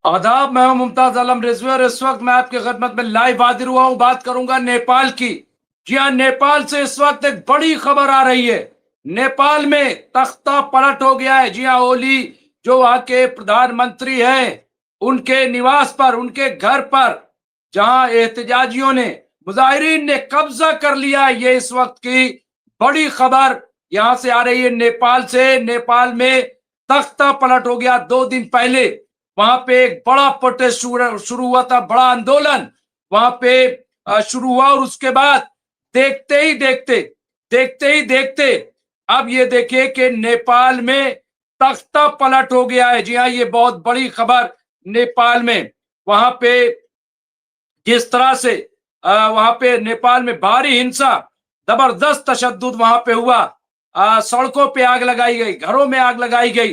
आदाब, मैं हूं मुमताज आलम रिजवी और इस वक्त मैं आपकी खिदमत में लाइव हाजिर हुआ हूं। बात करूंगा नेपाल की। जी हां, नेपाल से इस वक्त एक बड़ी खबर आ रही है। नेपाल में तख्ता पलट हो गया है। जी हां, ओली जो वहां के प्रधानमंत्री हैं, उनके निवास पर, उनके घर पर, जहां एहतजाजियों ने, मुजाहिरीन ने कब्जा कर लिया है। ये इस वक्त की बड़ी खबर यहां से आ रही है नेपाल से। नेपाल में तख्ता पलट हो गया। 2 दिन पहले वहां पे एक बड़ा प्रोटेस्ट शुरू हुआ था, बड़ा आंदोलन वहां पे शुरू हुआ और उसके बाद देखते ही देखते अब ये देखिए कि नेपाल में तख्ता पलट हो गया है। जी हाँ, ये बहुत बड़ी खबर नेपाल में। वहां पे जिस तरह से वहां पे नेपाल में भारी हिंसा, जबरदस्त तशद्दुद वहां पे हुआ। सड़कों पे आग लगाई गई, घरों में आग लगाई गई,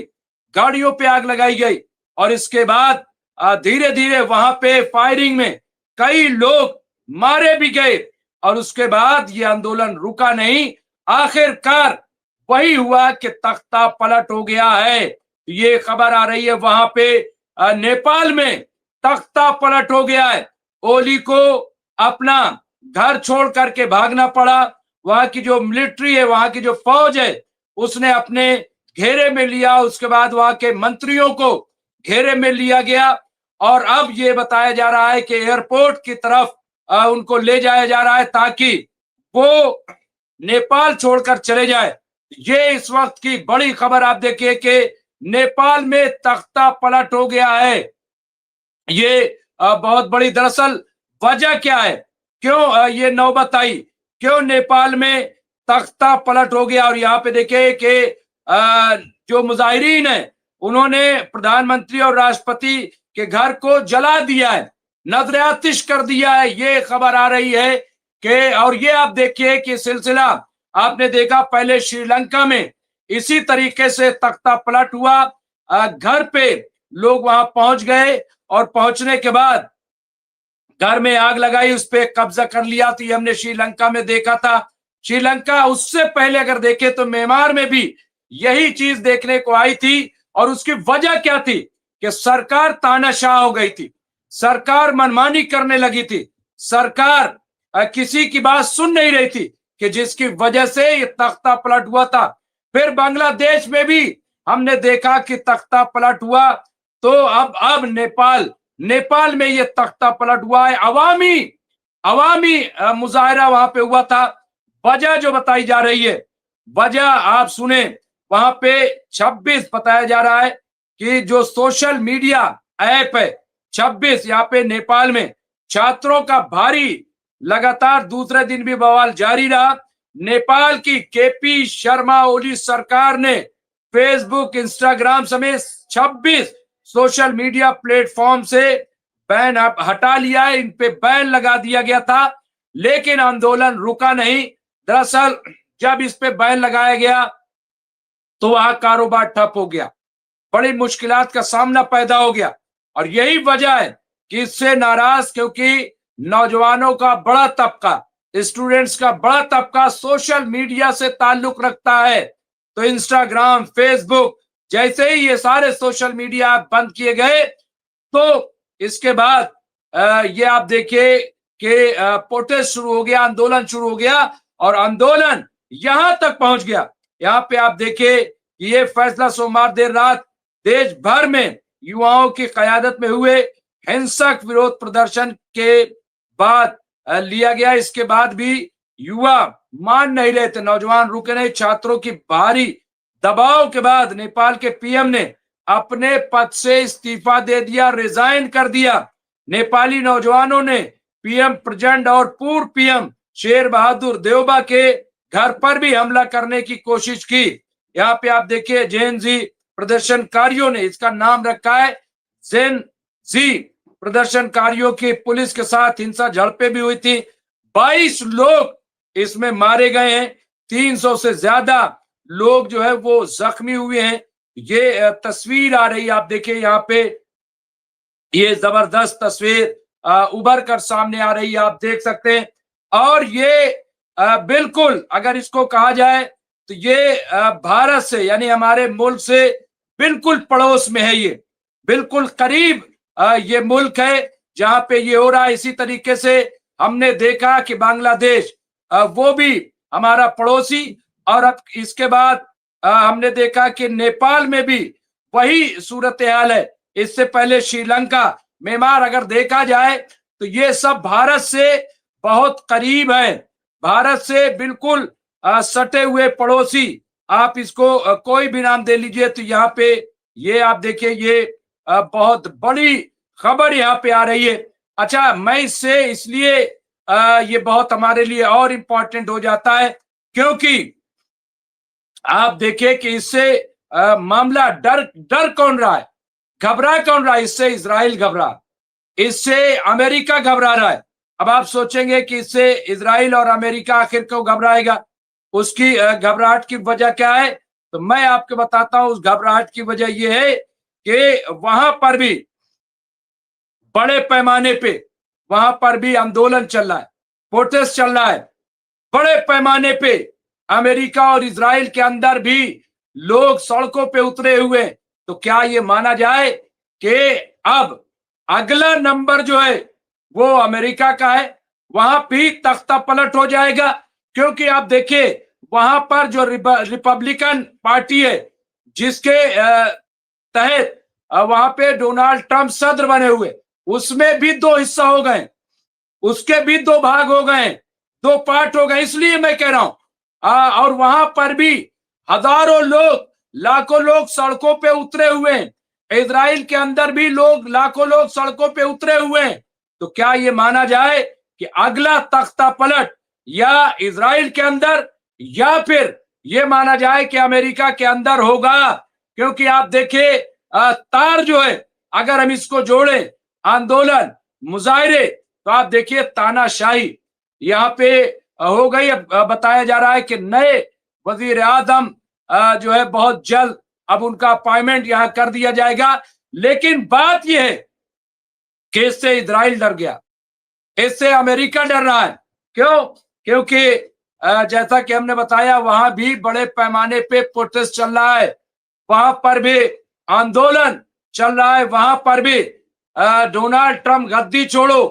गाड़ियों पे आग लगाई गई और इसके बाद धीरे धीरे वहां पे फायरिंग में कई लोग मारे भी गए और उसके बाद ये आंदोलन रुका नहीं। आखिरकार वही हुआ कि तख्ता पलट हो गया है। ये खबर आ रही है वहां पे नेपाल में तख्ता पलट हो गया है। ओली को अपना घर छोड़ करके भागना पड़ा। वहां की जो मिलिट्री है, वहां की जो फौज है, उसने अपने घेरे में लिया। उसके बाद वहां के मंत्रियों को घेरे में लिया गया और अब ये बताया जा रहा है कि एयरपोर्ट की तरफ उनको ले जाया जा रहा है ताकि वो नेपाल छोड़कर चले जाए। ये इस वक्त की बड़ी खबर आप देखिए कि नेपाल में तख्ता पलट हो गया है। ये बहुत बड़ी, दरअसल वजह क्या है, क्यों ये नौबत आई, क्यों नेपाल में तख्ता पलट हो गया। और यहाँ पे देखे कि जो मुजाहिरीन है, उन्होंने प्रधानमंत्री और राष्ट्रपति के घर को जला दिया है, नजर आतिश कर दिया है। ये खबर आ रही है कि, और ये आप देखिए कि सिलसिला आपने देखा पहले श्रीलंका में इसी तरीके से तख्ता पलट हुआ। घर पे लोग वहां पहुंच गए और पहुंचने के बाद घर में आग लगाई, उस पर कब्जा कर लिया। तो ये हमने श्रीलंका में देखा था। श्रीलंका उससे पहले अगर देखे तो म्यांमार में भी यही चीज देखने को आई थी। और उसकी वजह क्या थी कि सरकार तानाशाह हो गई थी, सरकार मनमानी करने लगी थी, सरकार किसी की बात सुन नहीं रही थी, कि जिसकी वजह से ये तख्ता पलट हुआ था। फिर बांग्लादेश में भी हमने देखा कि तख्ता पलट हुआ। तो अब नेपाल में ये तख्ता पलट हुआ है। अवामी मुजाहरा वहां पे हुआ था। वजह जो बताई जा रही है, वजह आप सुने। वहां पे 26 बताया जा रहा है कि जो सोशल मीडिया ऐप है, 26 यहाँ पे नेपाल में छात्रों का भारी, लगातार दूसरे दिन भी बवाल जारी रहा। नेपाल की केपी शर्मा ओली सरकार ने फेसबुक, इंस्टाग्राम समेत 26 सोशल मीडिया प्लेटफॉर्म से बैन हटा लिया है। इन पे बैन लगा दिया गया था, लेकिन आंदोलन रुका नहीं। दरअसल जब इस पे बैन लगाया गया तो वहां कारोबार ठप हो गया, बड़ी मुश्किलात का सामना पैदा हो गया। और यही वजह है कि इससे नाराज, क्योंकि नौजवानों का बड़ा तबका, स्टूडेंट्स का बड़ा तबका सोशल मीडिया से ताल्लुक रखता है। तो इंस्टाग्राम, फेसबुक, जैसे ही ये सारे सोशल मीडिया बंद किए गए तो इसके बाद ये आप देखिए कि प्रोटेस्ट शुरू हो गया, आंदोलन शुरू हो गया और आंदोलन यहां तक पहुंच गया। यहाँ पे आप देखिए कि ये फैसला सोमवार देर रात देश भर में युवाओं की कयादत में हुए हिंसक विरोध प्रदर्शन के बाद लिया गया। इसके बाद भी युवा मान नहीं रहे थे, नौजवान रुके नहीं। छात्रों की भारी दबाव के बाद नेपाल के पीएम ने अपने पद से इस्तीफा दे दिया, रिजाइन कर दिया। नेपाली नौजवानों ने पीएम प्रचंड और पूर्व पीएम शेर बहादुर देउबा के घर पर भी हमला करने की कोशिश की। यहाँ पे आप देखिए जेन जी प्रदर्शनकारियों ने, इसका नाम रखा है जेन जी, प्रदर्शनकारियों की पुलिस के साथ हिंसा झड़पें भी हुई थी। 22 लोग इसमें मारे गए हैं, 300 से ज्यादा लोग जो है वो जख्मी हुए हैं। ये तस्वीर आ रही है, आप देखिए यहाँ पे ये जबरदस्त तस्वीर उभर कर सामने आ रही है, आप देख सकते हैं। और ये बिल्कुल अगर इसको कहा जाए तो ये भारत से, यानी हमारे मुल्क से बिल्कुल पड़ोस में है, ये बिल्कुल करीब ये मुल्क है जहां पे ये हो रहा है। इसी तरीके से हमने देखा कि बांग्लादेश वो भी हमारा पड़ोसी, और अब इसके बाद हमने देखा कि नेपाल में भी वही सूरत हाल है। इससे पहले श्रीलंका, म्यांमार, अगर देखा जाए तो ये सब भारत से बहुत करीब है, भारत से बिल्कुल सटे हुए पड़ोसी। आप इसको कोई भी नाम दे लीजिए। तो यहाँ पे ये आप देखिए, ये बहुत बड़ी खबर यहाँ पे आ रही है। अच्छा, मैं इससे इसलिए ये बहुत हमारे लिए और इम्पोर्टेंट हो जाता है क्योंकि आप देखिए कि इससे मामला डर डर कौन रहा है, घबरा कौन रहा है? इससे इजराइल घबरा, इससे अमेरिका घबरा रहा है। अब आप सोचेंगे कि इससे इजराइल और अमेरिका आखिर क्यों घबराएगा, उसकी घबराहट की वजह क्या है? तो मैं आपको बताता हूं। उस घबराहट की वजह यह है कि वहां पर भी बड़े पैमाने पे वहां पर भी आंदोलन चल रहा है, प्रोटेस्ट चल रहा है बड़े पैमाने पे। अमेरिका और इजराइल के अंदर भी लोग सड़कों पे उतरे हुए। तो क्या ये माना जाए कि अब अगला नंबर जो है वो अमेरिका का है, वहां भी तख्ता पलट हो जाएगा? क्योंकि आप देखिए वहां पर जो रिपब्लिकन पार्टी है जिसके तहत वहां पे डोनाल्ड ट्रंप सदर बने हुए, उसमें भी दो हिस्सा हो गए, उसके भी दो भाग हो गए, दो पार्ट हो गए। इसलिए मैं कह रहा हूं और वहां पर भी हजारों लोग, लाखों लोग सड़कों पे उतरे हुए हैं। इजराइल के अंदर भी लोग, लाखों लोग सड़कों पे उतरे हुए हैं। तो क्या ये माना जाए कि अगला तख्ता पलट या इजराइल के अंदर या फिर ये माना जाए कि अमेरिका के अंदर होगा? क्योंकि आप देखिए तार जो है, अगर हम इसको जोड़े आंदोलन, मुजाहरे, तो आप देखिए तानाशाही यहाँ पे हो गई। अब बताया जा रहा है कि नए वजीर आजम जो है बहुत जल्द अब उनका अपॉइंटमेंट यहां कर दिया जाएगा। लेकिन बात यह है कि इससे इजराइल डर गया, इससे अमेरिका डर रहा है। क्यों? क्योंकि जैसा कि हमने बताया वहां भी बड़े पैमाने पे प्रोटेस्ट चल रहा है, वहां पर भी आंदोलन चल रहा है, वहां पर भी डोनाल्ड ट्रंप गद्दी छोड़ो,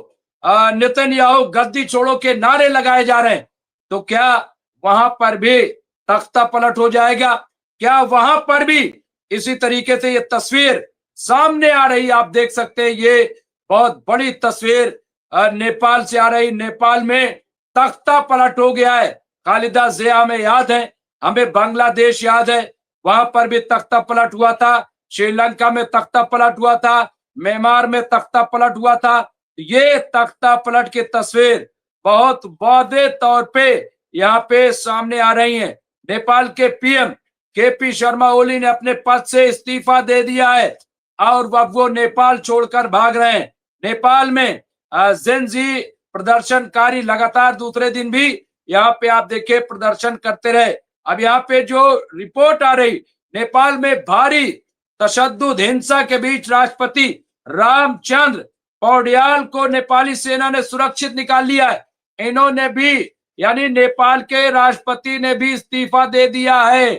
नेतन्याहू गद्दी छोड़ो के नारे लगाए जा रहे हैं। तो क्या वहां पर भी तख्ता पलट हो जाएगा? क्या वहां पर भी इसी तरीके से ये तस्वीर सामने आ रही? आप देख सकते हैं ये बहुत बड़ी तस्वीर नेपाल से आ रही। नेपाल में तख्ता पलट हो गया है। खालिदा जिया हमें याद है, हमें बांग्लादेश याद है, वहां पर भी तख्ता पलट हुआ था, श्रीलंका में तख्ता पलट हुआ था, म्यांमार में तख्ता पलट हुआ था। ये तख्ता पलट की तस्वीर बहुत वादे तौर पे यहाँ पे सामने आ रही है। नेपाल के पीएम केपी शर्मा ओली ने अपने पद से इस्तीफा दे दिया है और अब वो नेपाल छोड़कर भाग रहे हैं। नेपाल में जेनजी प्रदर्शनकारी लगातार दूसरे दिन भी यहाँ पे आप देखिए प्रदर्शन करते रहे। अब यहाँ पे जो रिपोर्ट आ रही, नेपाल में भारी तशद्दुद हिंसा के बीच राष्ट्रपति रामचंद्र पौड्याल को नेपाली सेना ने सुरक्षित निकाल लिया है। इन्होंने भी, यानी नेपाल के राष्ट्रपति ने भी इस्तीफा दे दिया है।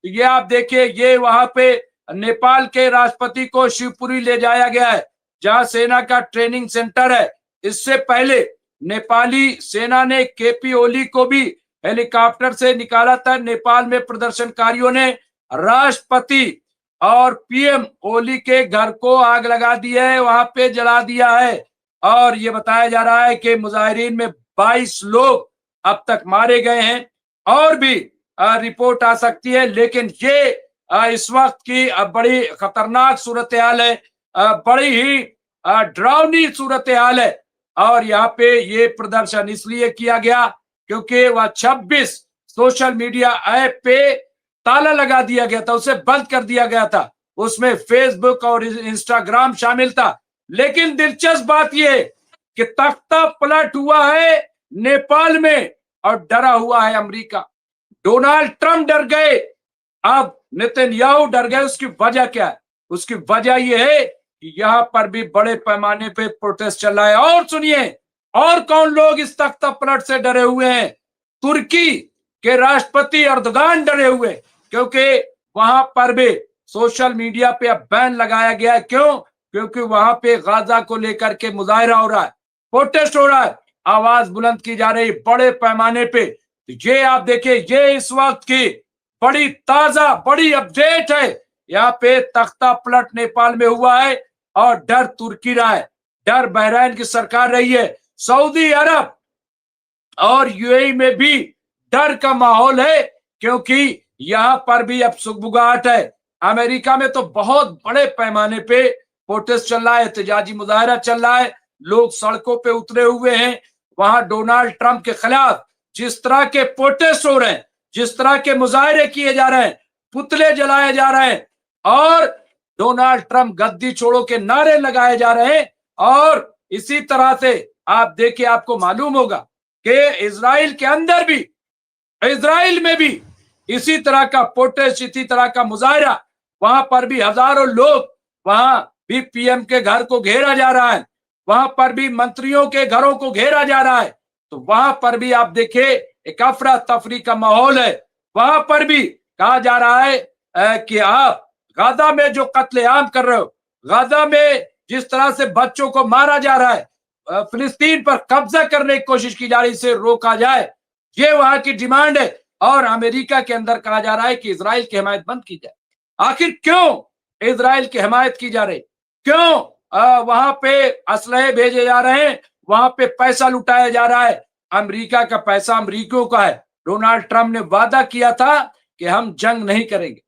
ये आप देखिए, ये वहां पे नेपाल के राष्ट्रपति को शिवपुरी ले जाया गया है जहां सेना का ट्रेनिंग सेंटर है। इससे पहले नेपाली सेना ने केपी ओली को भी हेलीकॉप्टर से निकाला था। नेपाल में प्रदर्शनकारियों ने राष्ट्रपति और पीएम ओली के घर को आग लगा दी है, वहां पे जला दिया है। और ये बताया जा रहा है कि मुजाहिरीन में 22 लोग अब तक मारे गए हैं और भी रिपोर्ट आ सकती है। लेकिन ये इस वक्त की बड़ी खतरनाक सूरत हाल है, बड़ी ही डरावनी सूरत हाल है। और यहाँ पे ये प्रदर्शन इसलिए किया गया क्योंकि वह 26 सोशल मीडिया ऐप पे ताला लगा दिया गया था, उसे बंद कर दिया गया था। उसमें फेसबुक और इंस्टाग्राम शामिल था। लेकिन दिलचस्प बात यह कि तख्ता पलट हुआ है नेपाल में और डरा हुआ है अमेरिका। डोनाल्ड ट्रंप डर गए, अब नेतन्याहू डर गए। उसकी वजह क्या है? उसकी वजह यह है कि यहां पर भी बड़े पैमाने पे प्रोटेस्ट चल रहा है। और सुनिए, और कौन लोग इस तख्ता पलट से डरे हुए हैं? तुर्की के राष्ट्रपति अर्दोगान डरे हुए, क्योंकि वहां पर भी सोशल मीडिया पे अब बैन लगाया गया है। क्यों? क्योंकि वहां पे गाजा को लेकर के मुजाहरा हो रहा है, प्रोटेस्ट हो रहा है, आवाज बुलंद की जा रही बड़े पैमाने पे। ये आप देखिए, ये इस वक्त की बड़ी ताजा बड़ी अपडेट है। यहाँ पे तख्ता पलट नेपाल में हुआ है और डर तुर्की रहा है, डर बहरीन की सरकार रही है, सऊदी अरब और यूएई में भी डर का माहौल है, क्योंकि यहां पर भी अब सुगबुगाहट है। अमेरिका में तो बहुत बड़े पैमाने पे प्रोटेस्ट चल रहा है, एहतजाजी मुजाहरा चल रहा है, लोग सड़कों पे उतरे हुए हैं। वहां डोनाल्ड ट्रंप के खिलाफ जिस तरह के प्रोटेस्ट हो रहे हैं, जिस तरह के मुजाहरे किए जा रहे हैं, पुतले जलाए जा रहे हैं और डोनाल्ड ट्रंप गद्दी छोड़ो के नारे लगाए जा रहे हैं। और इसी तरह से आप देखिए, आपको मालूम होगा कि इजराइल के अंदर भी, इजराइल में भी इसी तरह का प्रोटेस्ट, इसी तरह का मुजाहरा, वहां पर भी हजारों लोग, वहां भी पीएम के घर को घेरा जा रहा है, वहां पर भी मंत्रियों के घरों को घेरा जा रहा है। तो वहां पर भी आप देखिए एक अफरा तफरी का माहौल है। वहां पर भी कहा जा रहा है कि आप गाजा में जो कत्लेआम कर रहे हो, गाजा में जिस तरह से बच्चों को मारा जा रहा है, फिलिस्तीन पर कब्जा करने की कोशिश की जा रही है, इसे रोका जाए, ये वहां की डिमांड है। और अमेरिका के अंदर कहा जा रहा है कि इजराइल की हिमायत बंद की जाए। आखिर क्यों इजराइल की हिमायत की जा रही, क्यों वहां पे असलहे भेजे जा रहे हैं, वहां पे पैसा लुटाया जा रहा है? अमेरिका का पैसा अमेरिकियों का है। डोनाल्ड ट्रंप ने वादा किया था कि हम जंग नहीं करेंगे,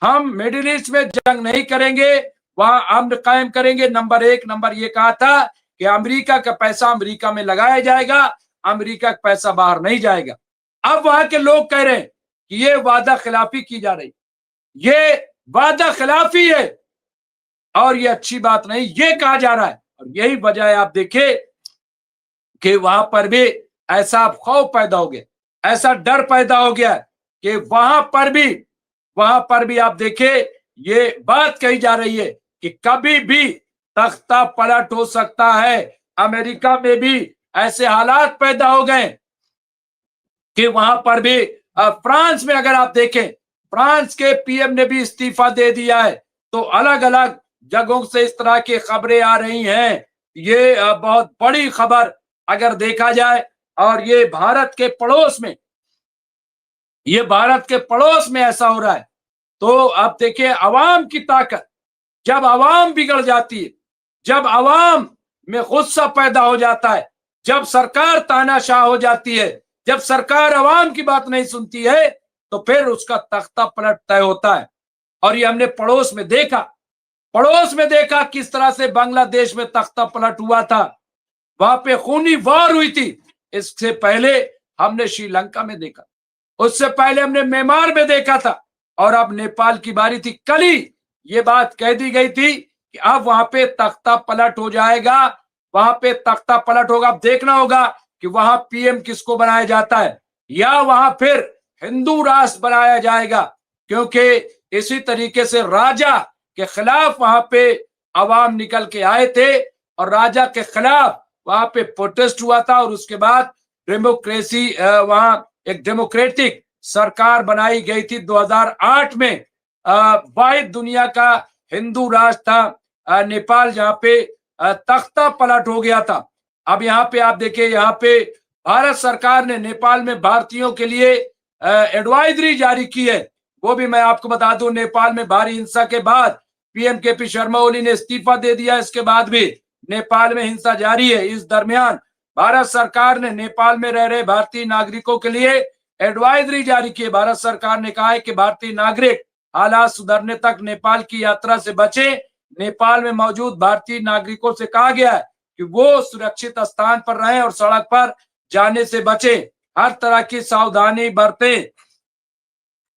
हम मिडिल ईस्ट में जंग नहीं करेंगे, वहां अमन कायम करेंगे। नंबर एक, नंबर ये कहा था कि अमेरिका का पैसा अमेरिका में लगाया जाएगा, अमेरिका का पैसा बाहर नहीं जाएगा। अब वहां के लोग कह रहे हैं कि ये वादा खिलाफी की जा रही, ये वादा खिलाफी है और ये अच्छी बात नहीं, ये कहा जा रहा है। और यही वजह है, आप देखिए कि वहां पर भी ऐसा खौफ पैदा हो गया, ऐसा डर पैदा हो गया कि वहां पर भी आप देखिए ये बात कही जा रही है कि कभी भी तख्ता पलट हो सकता है। अमेरिका में भी ऐसे हालात पैदा हो गए कि वहां पर भी फ्रांस में अगर आप देखें, फ्रांस के पीएम ने भी इस्तीफा दे दिया है। तो अलग अलग जगहों से इस तरह की खबरें आ रही हैं। ये बहुत बड़ी खबर अगर देखा जाए, और ये भारत के पड़ोस में, ये भारत के पड़ोस में ऐसा हो रहा है। तो आप देखिए अवाम की ताकत, जब अवाम बिगड़ जाती है, जब अवाम में गुस्सा पैदा हो जाता है, जब सरकार तानाशाह हो जाती है, जब सरकार अवाम की बात नहीं सुनती है, तो फिर उसका तख्ता पलट तय होता है। और ये हमने पड़ोस में देखा किस तरह से बांग्लादेश में तख्ता पलट हुआ था, वहां पे खूनी वार हुई थी। इससे पहले हमने श्रीलंका में देखा, उससे पहले हमने म्यांमार में देखा था, और अब नेपाल की बारी थी। कल ही ये बात कह दी गई थी कि अब वहां पे तख्ता पलट हो जाएगा, वहां पे तख्ता पलट होगा। अब देखना होगा कि वहां पीएम किसको बनाया जाता है, या वहां फिर हिंदू राष्ट्र बनाया जाएगा, क्योंकि इसी तरीके से राजा के खिलाफ वहां पे अवाम निकल के आए थे और राजा के खिलाफ वहां पे प्रोटेस्ट हुआ था, और उसके बाद डेमोक्रेसी, वहां एक डेमोक्रेटिक सरकार बनाई गई थी 2008 में। वाहिद दुनिया का हिंदू राष्ट्र था नेपाल, जहां पे तख्ता पलट हो गया था। अब यहाँ पे आप देखिए, यहाँ पे भारत सरकार ने नेपाल में भारतीयों के लिए एडवाइजरी जारी की है। वो भी मैं आपको बता दूं, नेपाल में भारी हिंसा के बाद पीएम केपी शर्मा ओली ने इस्तीफा दे दिया। इसके बाद भी नेपाल में हिंसा जारी है। इस दरमियान भारत सरकार ने नेपाल में रह रहे भारतीय नागरिकों के लिए एडवाइजरी जारी की है। भारत सरकार ने कहा है कि भारतीय नागरिक हालात सुधरने तक नेपाल की यात्रा से बचे। नेपाल में मौजूद भारतीय नागरिकों से कहा गया है कि वो सुरक्षित स्थान पर रहें और सड़क पर जाने से बचे, हर तरह की सावधानी बरतें।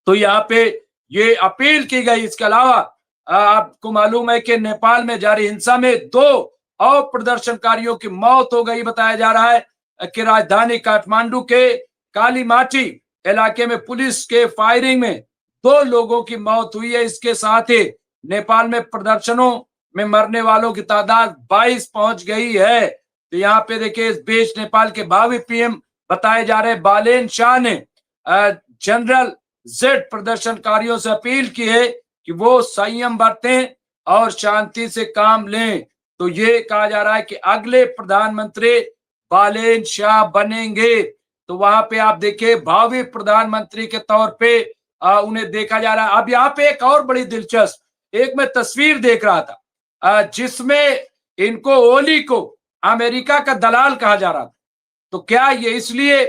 तो यहाँ पे ये अपील की गई। इसके अलावा आपको मालूम है कि नेपाल में जारी हिंसा में 2 और प्रदर्शनकारियों की मौत हो गई। बताया जा रहा है कि राजधानी काठमांडू के कालीमाटी इलाके में पुलिस के फायरिंग में 2 लोगों की मौत हुई है। इसके साथ ही नेपाल में प्रदर्शनों में मरने वालों की तादाद 22 पहुंच गई है। तो यहाँ पे देखिए, इस बीच नेपाल के भावी पीएम बताए जा रहे बालेन शाह ने जनरल जेड प्रदर्शनकारियों से अपील की है कि वो संयम बरतें और शांति से काम लें, तो ये कहा जा रहा है कि अगले प्रधानमंत्री बालेन शाह बनेंगे। तो वहां पे आप देखिए भावी प्रधानमंत्री के तौर पे उन्हें देखा जा रहा है। अब यहाँ पे एक और बड़ी दिलचस्प एक मैं तस्वीर देख रहा था जिसमें इनको ओली को अमेरिका का दलाल कहा जा रहा था। तो क्या ये इसलिए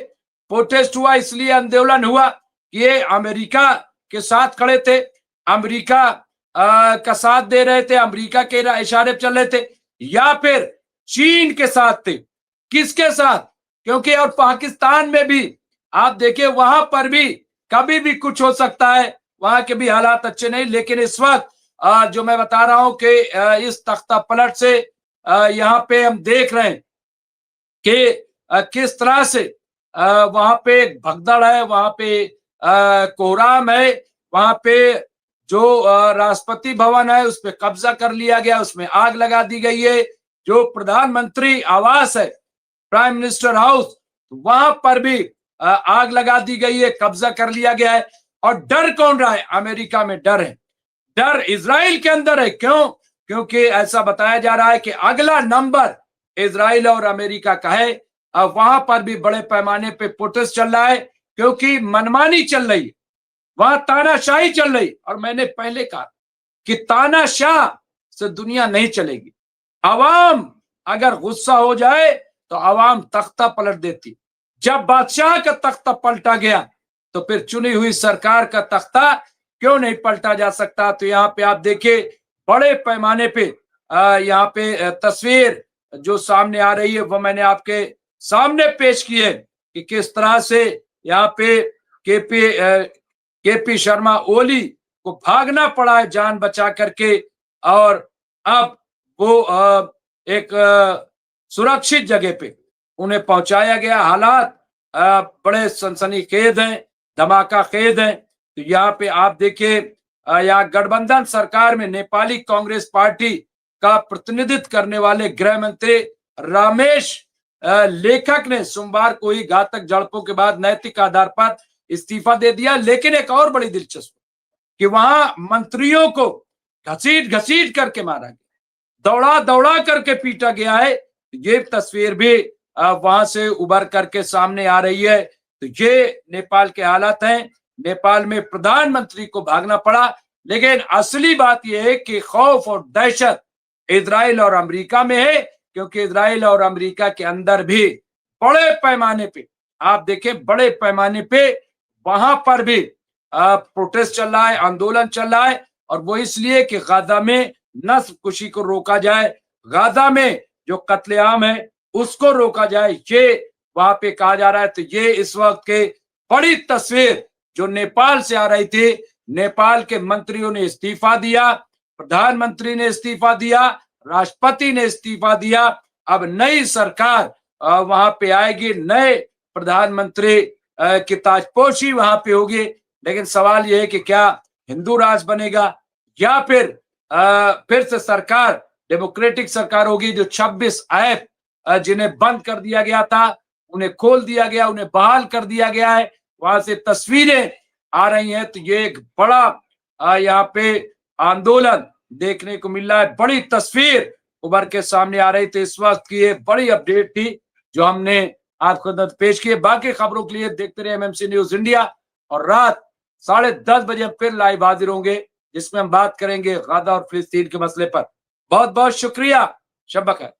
प्रोटेस्ट हुआ, इसलिए आंदोलन हुआ कि ये अमेरिका के साथ खड़े थे, अमेरिका का साथ दे रहे थे, अमेरिका के इशारे चल रहे थे, या फिर चीन के साथ थे? किसके साथ? क्योंकि और पाकिस्तान में भी आप देखिए वहां पर भी कभी भी कुछ हो सकता है, वहां के भी हालात अच्छे नहीं। लेकिन इस वक्त जो मैं बता रहा हूं कि इस तख्ता पलट से यहाँ पे हम देख रहे हैं कि किस तरह से वहां पे एक भगदड़ है, वहां पे कोहराम है, वहां पे जो राष्ट्रपति भवन है उस पर कब्जा कर लिया गया, उसमें आग लगा दी गई है। जो प्रधानमंत्री आवास है, प्राइम मिनिस्टर हाउस, वहां पर भी आग लगा दी गई है, कब्जा कर लिया गया है। और डर कौन रहा है? अमेरिका में डर है, डर इजराइल के अंदर है। क्यों? क्योंकि ऐसा बताया जा रहा है कि अगला नंबर इजराइल और अमेरिका का है। अब वहां पर भी बड़े पैमाने पे प्रोटेस्ट चल रहा है, क्योंकि मनमानी चल रही है, वहां तानाशाही चल रही। और मैंने पहले कहा कि तानाशाह से दुनिया नहीं चलेगी। आवाम अगर गुस्सा हो जाए तो आवाम तख्ता पलट देती। जब बादशाह का तख्ता पलटा गया तो फिर चुनी हुई सरकार का तख्ता क्यों नहीं पलटा जा सकता? तो यहाँ पे आप देखिए बड़े पैमाने पे यहाँ पे तस्वीर जो सामने आ रही है वो मैंने आपके सामने पेश की है कि किस तरह से यहाँ पे केपी शर्मा ओली को भागना पड़ा है जान बचा करके, और अब वो एक सुरक्षित जगह पे उन्हें पहुंचाया गया। हालात बड़े सनसनीखेज हैं, धमाकाखेज हैं। तो यहाँ पे आप देखिए यहाँ गठबंधन सरकार में नेपाली कांग्रेस पार्टी का प्रतिनिधित्व करने वाले गृह मंत्री रमेश लेखक ने सोमवार को ही घातक झड़पों के बाद नैतिक आधार पर इस्तीफा दे दिया। लेकिन एक और बड़ी दिलचस्प कि वहां मंत्रियों को घसीट घसीट करके मारा गया, दौड़ा दौड़ा करके पीटा गया है। ये तस्वीर भी वहां से उभर करके सामने आ रही है। तो ये नेपाल के हालात हैं। नेपाल में प्रधानमंत्री को भागना पड़ा। लेकिन असली बात यह है कि खौफ और दहशत इजराइल और अमेरिका में है, क्योंकि इजराइल और अमेरिका के अंदर भी बड़े पैमाने पे आप देखें, बड़े पैमाने पे वहां पर भी प्रोटेस्ट चल रहा है, आंदोलन चल रहा है। और वो इसलिए कि गाजा में नस्ल कुशी को रोका जाए, गाजा में जो कत्लेआम है उसको रोका जाए, ये वहां पे कहा जा रहा है। तो ये इस वक्त के बड़ी तस्वीर जो नेपाल से आ रही थी, नेपाल के मंत्रियों ने इस्तीफा दिया, प्रधानमंत्री ने इस्तीफा दिया, राष्ट्रपति ने इस्तीफा दिया। अब नई सरकार वहां पे आएगी, नए प्रधानमंत्री की ताजपोशी वहां पे होगी। लेकिन सवाल यह है कि क्या हिंदू राज बनेगा या फिर से सरकार डेमोक्रेटिक सरकार होगी। जो 26 ऐप जिन्हें बंद कर दिया गया था उन्हें खोल दिया गया, उन्हें बहाल कर दिया गया है, वहां से तस्वीरें आ रही हैं। तो ये एक बड़ा यहाँ पे आंदोलन देखने को मिल रहा है, बड़ी तस्वीर उभर के सामने आ रही थी। इस वक्त की ये बड़ी अपडेट थी जो हमने आपको पेश किए। बाकी खबरों के लिए देखते रहे एमएमसी न्यूज इंडिया, और रात 10:30 बजे फिर लाइव हाजिर होंगे जिसमें हम बात करेंगे गाजा और फिलिस्तीन के मसले पर। बहुत बहुत शुक्रिया, शब बखैर।